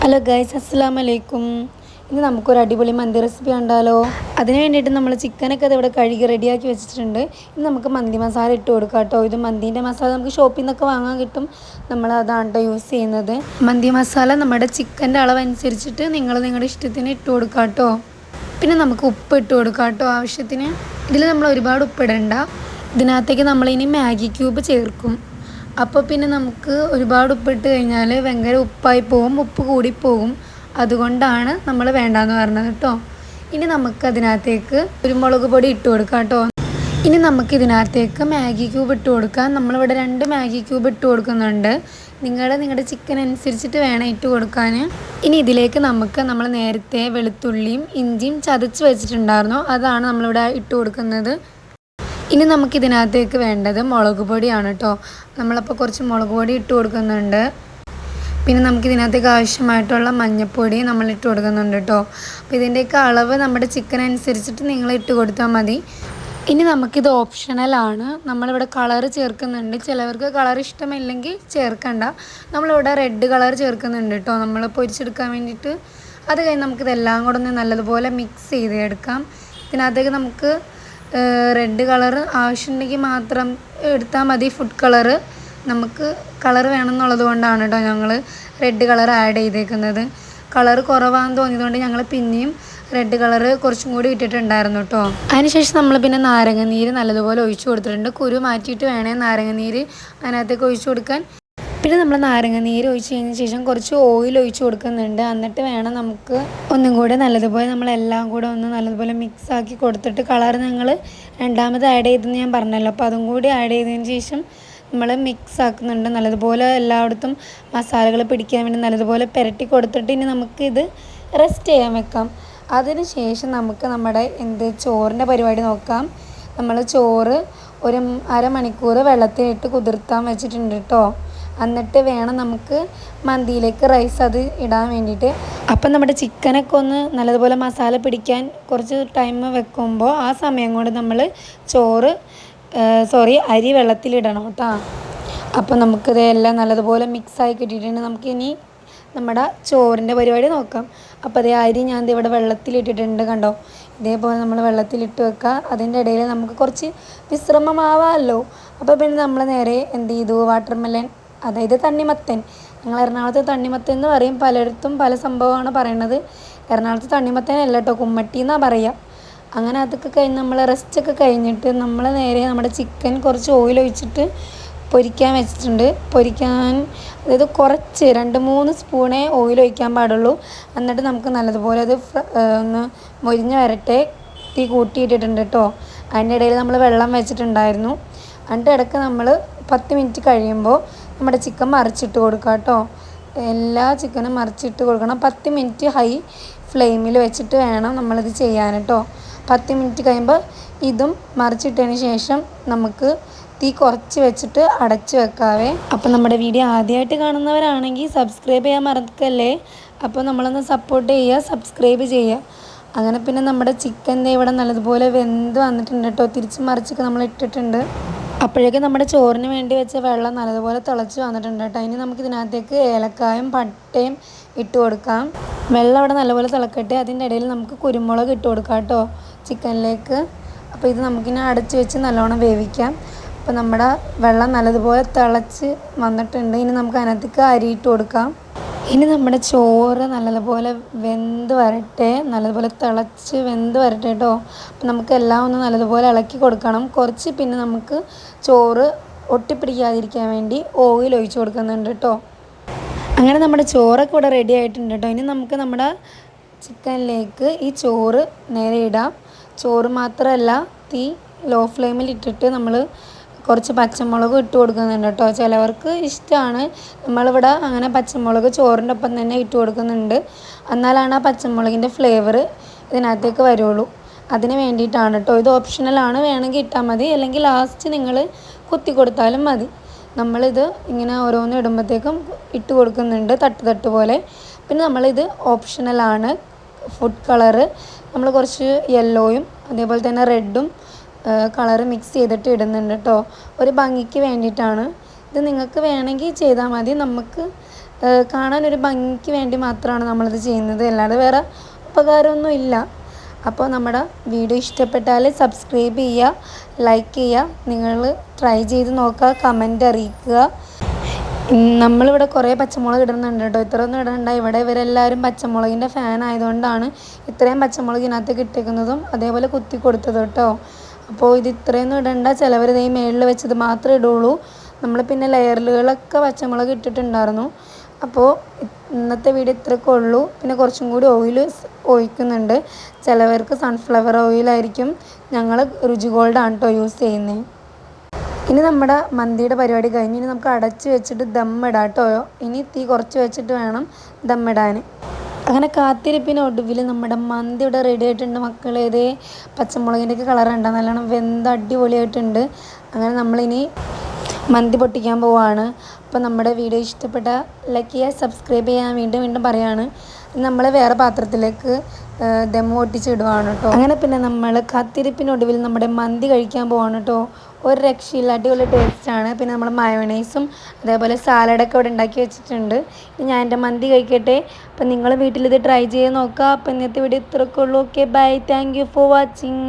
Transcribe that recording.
Hello guys, അസ്സലാമു അലൈക്കും. ഇന്ന് നമുക്കൊരു അടിപൊളി മന്തി റെസിപ്പി കണ്ടാലോ. അതിന് വേണ്ടിയിട്ട് നമ്മൾ ചിക്കനൊക്കെ ഇവിടെ കഴുകി റെഡിയാക്കി വെച്ചിട്ടുണ്ട്. ഇനി നമുക്ക് മന്തി മസാല ഇട്ട് കൊടുക്കാം കേട്ടോ. ഇത് മന്തീൻ്റെ മസാല നമുക്ക് ഷോപ്പിൽ നിന്നൊക്കെ വാങ്ങാൻ കിട്ടും. നമ്മൾ അതാണ് കേട്ടോ യൂസ് ചെയ്യുന്നത്. മന്തി മസാല നമ്മുടെ ചിക്കൻ്റെ അളവനുസരിച്ചിട്ട് നിങ്ങൾ നിങ്ങളുടെ ഇഷ്ടത്തിന് ഇട്ട് കൊടുക്കാം കേട്ടോ. പിന്നെ നമുക്ക് ഉപ്പ് ഇട്ട് കൊടുക്കാം കേട്ടോ ആവശ്യത്തിന്. ഇതിൽ നമ്മൾ ഒരുപാട് ഉപ്പിടണ്ട. ഇതിനകത്തേക്ക് നമ്മളിനി മാഗി ക്യൂബ് ചേർക്കും. അപ്പോൾ പിന്നെ നമുക്ക് ഒരുപാട് ഉപ്പിട്ട് കഴിഞ്ഞാൽ ഭയങ്കര ഉപ്പായി പോകും, ഉപ്പ് കൂടിപ്പോകും. അതുകൊണ്ടാണ് നമ്മൾ വേണ്ടാന്ന് പറഞ്ഞത് കേട്ടോ. ഇനി നമുക്ക് അതിനകത്തേക്ക് കുരുമുളക് പൊടി ഇട്ട് കൊടുക്കാം കേട്ടോ. ഇനി നമുക്ക് ഇതിനകത്തേക്ക് മാഗി ക്യൂബ് ഇട്ട് കൊടുക്കാം. നമ്മളിവിടെ 2 മാഗി ക്യൂബ് ഇട്ട് കൊടുക്കുന്നുണ്ട്. നിങ്ങളുടെ ചിക്കൻ അനുസരിച്ചിട്ട് വേണം ഇട്ട് കൊടുക്കാൻ. ഇനി ഇതിലേക്ക് നമ്മൾ നേരത്തെ വെളുത്തുള്ളിയും ഇഞ്ചിയും ചതച്ച് വെച്ചിട്ടുണ്ടായിരുന്നു, അതാണ് നമ്മളിവിടെ ഇട്ട് കൊടുക്കുന്നത്. ഇനി നമുക്കിതിനകത്തേക്ക് വേണ്ടത് മുളക് പൊടിയാണ് കേട്ടോ. നമ്മളപ്പോൾ കുറച്ച് മുളക് പൊടി ഇട്ട് കൊടുക്കുന്നുണ്ട്. പിന്നെ നമുക്കിതിനകത്തേക്ക് ആവശ്യമായിട്ടുള്ള മഞ്ഞൾപ്പൊടി നമ്മൾ ഇട്ട് കൊടുക്കുന്നുണ്ട് കേട്ടോ. അപ്പോൾ ഇതിൻ്റെയൊക്കെ അളവ് നമ്മുടെ ചിക്കൻ അനുസരിച്ചിട്ട് നിങ്ങൾ ഇട്ട് കൊടുത്താൽ മതി. ഇനി നമുക്കിത് ഓപ്ഷണലാണ്. നമ്മളിവിടെ കളർ ചേർക്കുന്നുണ്ട്. ചിലവർക്ക് കളർ ഇഷ്ടമില്ലെങ്കിൽ ചേർക്കണ്ട. നമ്മളിവിടെ റെഡ് കളർ ചേർക്കുന്നുണ്ട് കേട്ടോ, നമ്മൾ പൊരിച്ചെടുക്കാൻ വേണ്ടിയിട്ട്. അത് കഴിഞ്ഞ് നമുക്കിതെല്ലാം കൂടെ ഒന്ന് നല്ലതുപോലെ മിക്സ് ചെയ്തെടുക്കാം. ഇതിനകത്തേക്ക് നമുക്ക് റെഡ് കളർ ആവശ്യമുണ്ടെങ്കിൽ മാത്രം എടുത്താൽ മതി. ഫുഡ് കളറ് നമുക്ക് കളർ വേണമെന്നുള്ളത് കൊണ്ടാണ് കേട്ടോ ഞങ്ങൾ റെഡ് കളർ ആഡ് ചെയ്തേക്കുന്നത്. കളർ കുറവാണെന്ന് തോന്നിയതുകൊണ്ട് ഞങ്ങൾ പിന്നെയും റെഡ് കളർ കുറച്ചും കൂടി ഇട്ടിട്ടുണ്ടായിരുന്നു കേട്ടോ. അതിനുശേഷം നമ്മൾ പിന്നെ നാരങ്ങനീര് നല്ലതുപോലെ ഒഴിച്ചു കൊടുത്തിട്ടുണ്ട്. കുരു മാറ്റിയിട്ട് വേണേ നാരങ്ങനീര് അതിനകത്തേക്ക് ഒഴിച്ചു കൊടുക്കാൻ. പിന്നെ നമ്മൾ നാരങ്ങനീര് ഒഴിച്ച് കഴിഞ്ഞ ശേഷം കുറച്ച് ഓയിൽ ഒഴിച്ച് കൊടുക്കുന്നുണ്ട്. എന്നിട്ട് വേണം നമുക്ക് ഒന്നും കൂടെ നല്ലതുപോലെ നമ്മളെല്ലാം കൂടെ ഒന്ന് നല്ലതുപോലെ മിക്സ് ആക്കി കൊടുത്തിട്ട് കളർ ഞങ്ങൾ രണ്ടാമത് ആഡ് ചെയ്തെന്ന് ഞാൻ പറഞ്ഞല്ലോ. അപ്പോൾ അതും കൂടി ആഡ് ചെയ്തതിന് ശേഷം നമ്മൾ മിക്സ് ആക്കുന്നുണ്ട്. നല്ലതുപോലെ എല്ലായിടത്തും മസാലകൾ പിടിക്കാൻ വേണ്ടി നല്ലതുപോലെ പുരട്ടി കൊടുത്തിട്ട് ഇനി നമുക്കിത് റെസ്റ്റ് ചെയ്യാൻ വെക്കാം. അതിന് ശേഷം നമുക്ക് നമ്മുടെ ചോറിൻ്റെ പരിപാടി നോക്കാം. നമ്മൾ ചോറ് ഒരു അരമണിക്കൂർ വെള്ളത്തിലിട്ട് കുതിർത്താൻ വെച്ചിട്ടുണ്ട് കേട്ടോ. എന്നിട്ട് വേണം നമുക്ക് മന്തിയിലേക്ക് റൈസ് അത് ഇടാൻ വേണ്ടിയിട്ട്. അപ്പം നമ്മുടെ ചിക്കനൊക്കെ ഒന്ന് നല്ലതുപോലെ മസാല പിടിക്കാൻ കുറച്ച് ടൈം വെക്കുമ്പോൾ ആ സമയം കൊണ്ട് നമ്മൾ അരി വെള്ളത്തിലിടണം കേട്ടോ. അപ്പം നമുക്കിതെല്ലാം നല്ലതുപോലെ മിക്സായി കിട്ടിയിട്ടുണ്ട്. നമുക്കിനി നമ്മുടെ ചോറിൻ്റെ പരിപാടി നോക്കാം. അപ്പോൾ അതേ അരി ഞാൻ ഇവിടെ വെള്ളത്തിലിട്ടിട്ടുണ്ട് കണ്ടോ. ഇതേപോലെ നമ്മൾ വെള്ളത്തിലിട്ട് വെക്കുക. അതിൻ്റെ ഇടയിൽ നമുക്ക് കുറച്ച് വിശ്രമമാവാമല്ലോ. അപ്പോൾ പിന്നെ നമ്മൾ നേരെ എന്ത് ചെയ്തു, വാട്ടർമെലൺ, അതായത് തണ്ണിമത്തൻ, ഞങ്ങൾ എറണാകുളത്ത് തണ്ണിമത്തൻ എന്ന് പറയും. പലയിടത്തും പല സംഭവമാണ് പറയണത്. എറണാകുളത്ത് തണ്ണിമത്തനല്ല കേട്ടോ, കുമ്മട്ടി എന്നാണ് പറയുക. അങ്ങനെ അതൊക്കെ കഴിഞ്ഞ് നമ്മൾ റെസ്റ്റൊക്കെ കഴിഞ്ഞിട്ട് നമ്മൾ നേരെ നമ്മുടെ ചിക്കൻ കുറച്ച് ഓയിൽ ഒഴിച്ചിട്ട് പൊരിക്കാൻ വെച്ചിട്ടുണ്ട്. അതായത് കുറച്ച് 2-3 സ്പൂണേ ഓയിൽ ഒഴിക്കാൻ പാടുള്ളൂ. എന്നിട്ട് നമുക്ക് നല്ലതുപോലെ അത് ഒന്ന് മൊരിഞ്ഞ് വരട്ടെ. തീ കൂട്ടിയിട്ടിട്ടുണ്ട് കേട്ടോ. അതിൻ്റെ ഇടയിൽ നമ്മൾ വെള്ളം വെച്ചിട്ടുണ്ടായിരുന്നു. അതിൻ്റെ ഇടയ്ക്ക് നമ്മൾ 10 മിനിറ്റ് കഴിയുമ്പോൾ നമ്മുടെ ചിക്കൻ മറിച്ചിട്ട് കൊടുക്കുക കേട്ടോ. എല്ലാ ചിക്കനും മറിച്ചിട്ട് കൊടുക്കണം. 10 മിനിറ്റ് ഹൈ ഫ്ലെയിമിൽ വെച്ചിട്ട് വേണം നമ്മളിത് ചെയ്യാൻ കേട്ടോ. 10 മിനിറ്റ് കഴിയുമ്പോൾ ഇതും മറിച്ചിട്ടതിന് ശേഷം നമുക്ക് തീ കുറച്ച് വെച്ചിട്ട് അടച്ച് വെക്കാവേ. അപ്പോൾ നമ്മുടെ വീഡിയോ ആദ്യമായിട്ട് കാണുന്നവരാണെങ്കിൽ സബ്സ്ക്രൈബ് ചെയ്യാൻ മറക്കല്ലേ. അപ്പോൾ നമ്മളൊന്ന് സപ്പോർട്ട് ചെയ്യുക, സബ്സ്ക്രൈബ് ചെയ്യുക. അങ്ങനെ പിന്നെ നമ്മുടെ ചിക്കൻ്റെ ഇവിടെ നല്ലതുപോലെ വെന്ത് വന്നിട്ടുണ്ട് കേട്ടോ. തിരിച്ച് മറിച്ചൊക്കെ നമ്മൾ ഇട്ടിട്ടുണ്ട്. അപ്പോഴേക്കും നമ്മുടെ ചോറിന് വേണ്ടി വെച്ച വെള്ളം നല്ലതുപോലെ തിളച്ച് വന്നിട്ടുണ്ട് കേട്ടോ. ഇനി നമുക്കിതിനകത്തേക്ക് ഏലക്കായും പട്ടയും ഇട്ട് കൊടുക്കാം. വെള്ളം അവിടെ നല്ലപോലെ തിളക്കട്ടെ. അതിൻ്റെ ഇടയിൽ നമുക്ക് കുരുമുളക് ഇട്ട് കൊടുക്കാം കേട്ടോ ചിക്കനിലേക്ക്. അപ്പോൾ ഇത് നമുക്കിനി അടച്ച് വെച്ച് നല്ലോണം വേവിക്കാം. അപ്പോൾ നമ്മുടെ വെള്ളം നല്ലതുപോലെ തിളച്ച് വന്നിട്ടുണ്ട്. ഇനി നമുക്ക് അതിനകത്തേക്ക് അരി ഇട്ട് കൊടുക്കാം. ഇനി നമ്മുടെ ചോറ് നല്ലതുപോലെ വെന്ത് വരട്ടെ, നല്ലതുപോലെ തിളച്ച് വെന്ത് വരട്ടെ കേട്ടോ. അപ്പം നമുക്ക് എല്ലാം ഒന്ന് നല്ലതുപോലെ ഇളക്കി കൊടുക്കണം. കുറച്ച് പിന്നെ നമുക്ക് ചോറ് ഒട്ടിപ്പിടിക്കാതിരിക്കാൻ വേണ്ടി ഓയിൽ ഒഴിച്ച് കൊടുക്കുന്നുണ്ട് കേട്ടോ. അങ്ങനെ നമ്മുടെ ചോറൊക്കെ ഇവിടെ റെഡി ആയിട്ടുണ്ട് കേട്ടോ. ഇനി നമുക്ക് നമ്മുടെ ചിക്കനിലേക്ക് ഈ ചോറ് നേരെ ഇടാം. ചോറ് മാത്രമല്ല, തീ ലോ ഫ്ലെയിമിൽ ഇട്ടിട്ട് നമ്മൾ കുറച്ച് പച്ചമുളക് ഇട്ട് കൊടുക്കുന്നുണ്ട് കേട്ടോ. ചിലവർക്ക് ഇഷ്ടമാണ്. നമ്മളിവിടെ അങ്ങനെ പച്ചമുളക് ചോറിൻ്റെ ഒപ്പം തന്നെ ഇട്ട് കൊടുക്കുന്നുണ്ട്. എന്നാലാണ് ആ പച്ചമുളകിൻ്റെ ഫ്ലേവർ ഇതിനകത്തേക്ക് വരുള്ളൂ. അതിന് വേണ്ടിയിട്ടാണ് കേട്ടോ. ഇത് ഓപ്ഷണലാണ്, വേണമെങ്കിൽ ഇട്ടാൽ മതി, അല്ലെങ്കിൽ ലാസ്റ്റ് നിങ്ങൾ കുത്തി കൊടുത്താലും മതി. നമ്മളിത് ഇങ്ങനെ ഓരോന്ന് ഇടുമ്പോഴത്തേക്കും ഇട്ട് കൊടുക്കുന്നുണ്ട് തട്ട് പോലെ. പിന്നെ നമ്മളിത് ഓപ്ഷണലാണ്. ഫുഡ് കളറ് നമ്മൾ കുറച്ച് യെല്ലോയും അതേപോലെ തന്നെ റെഡും കളറ് മിക്സ് ചെയ്തിട്ട് ഇടുന്നുണ്ട് കേട്ടോ. ഒരു ഭംഗിക്ക് വേണ്ടിയിട്ടാണ്. ഇത് നിങ്ങൾക്ക് വേണമെങ്കിൽ ചെയ്താൽ മതി. നമുക്ക് കാണാനൊരു ഭംഗിക്ക് വേണ്ടി മാത്രമാണ് നമ്മളിത് ചെയ്യുന്നത്, അല്ലാതെ വേറെ ഉപകാരമൊന്നും ഇല്ല. അപ്പോൾ നമ്മുടെ വീഡിയോ ഇഷ്ടപ്പെട്ടാൽ സബ്സ്ക്രൈബ് ചെയ്യുക, ലൈക്ക് ചെയ്യുക, നിങ്ങൾ ട്രൈ ചെയ്ത് നോക്കുക, കമൻറ്റ് അറിയിക്കുക. നമ്മളിവിടെ കുറേ പച്ചമുളക് ഇടുന്നുണ്ട് കേട്ടോ, ഇത്രയൊന്നും ഇടണ്ട. ഇവിടെ ഇവരെല്ലാവരും പച്ചമുളകിൻ്റെ ഫാൻ ആയതുകൊണ്ടാണ് ഇത്രയും പച്ചമുളക് ഇതിനകത്തേക്ക് ഇട്ടേക്കുന്നതും അതേപോലെ കുത്തി കൊടുത്തത് കേട്ടോ. അപ്പോൾ ഇത് ഇത്രയൊന്നും ഇടണ്ട, ചിലവർ ഇതേ മേളിൽ വെച്ചത് മാത്രമേ ഇടുള്ളൂ. നമ്മൾ പിന്നെ ലെയറുകളൊക്കെ പച്ചമുളക് ഇട്ടിട്ടുണ്ടായിരുന്നു. അപ്പോൾ ഇന്നത്തെ വീഡിയോ ഇത്രയൊക്കെ ഉള്ളൂ. പിന്നെ കുറച്ചും കൂടി ഓയിൽ ഒഴിക്കുന്നുണ്ട്. ചിലവർക്ക് സൺഫ്ലവർ ഓയിലായിരിക്കും, ഞങ്ങൾ രുചി ഗോൾഡാണ് കേട്ടോ യൂസ് ചെയ്യുന്നത്. ഇനി നമ്മുടെ മന്തിയുടെ പരിപാടി കഴിഞ്ഞ് ഇനി നമുക്ക് അടച്ച് വെച്ചിട്ട് ദമ്മിടാം കേട്ടോ. ഇനി തീ കുറച്ച് വെച്ചിട്ട് വേണം ദമ്മിടാൻ. അങ്ങനെ കാത്തിരിപ്പിന് ഒടുവിൽ നമ്മുടെ മന്തി ഇവിടെ റെഡി ആയിട്ടുണ്ട് മക്കളെ. ഇതേ പച്ചമുളകിൻ്റെയൊക്കെ കളർ ഉണ്ടോ, നല്ലോണം വെന്ത് അടിപൊളിയായിട്ടുണ്ട്. അങ്ങനെ നമ്മളിനി മന്തി പൊട്ടിക്കാൻ പോവാണ്. അപ്പോൾ നമ്മുടെ വീഡിയോ ഇഷ്ടപ്പെട്ട ലൈക്ക് ചെയ്യുക, സബ്സ്ക്രൈബ് ചെയ്യാൻ വീണ്ടും വീണ്ടും പറയാണ്. നമ്മൾ വേറെ പാത്രത്തിലേക്ക് ദം പൊട്ടിച്ചിടുവാണ് കേട്ടോ. അങ്ങനെ പിന്നെ നമ്മൾ കാത്തിരിപ്പിനൊടുവിൽ നമ്മുടെ മന്തി കഴിക്കാൻ പോവാണ് കേട്ടോ. ഒരു രക്ഷയില്ല, അടിപൊളി ടേസ്റ്റാണ്. പിന്നെ നമ്മൾ മയോണൈസും അതേപോലെ സാലഡൊക്കെ ഇവിടെ ഉണ്ടാക്കി വെച്ചിട്ടുണ്ട്. ഇനി ഞാൻ എൻ്റെ മന്തി കഴിക്കട്ടെ. അപ്പം നിങ്ങൾ വീട്ടിലിത് ട്രൈ ചെയ്ത് നോക്കുക. അപ്പം ഇന്നത്തെ വീഡിയോ ഇത്രയൊക്കെ ഉള്ളൂ. Okay bye, thank you for watching.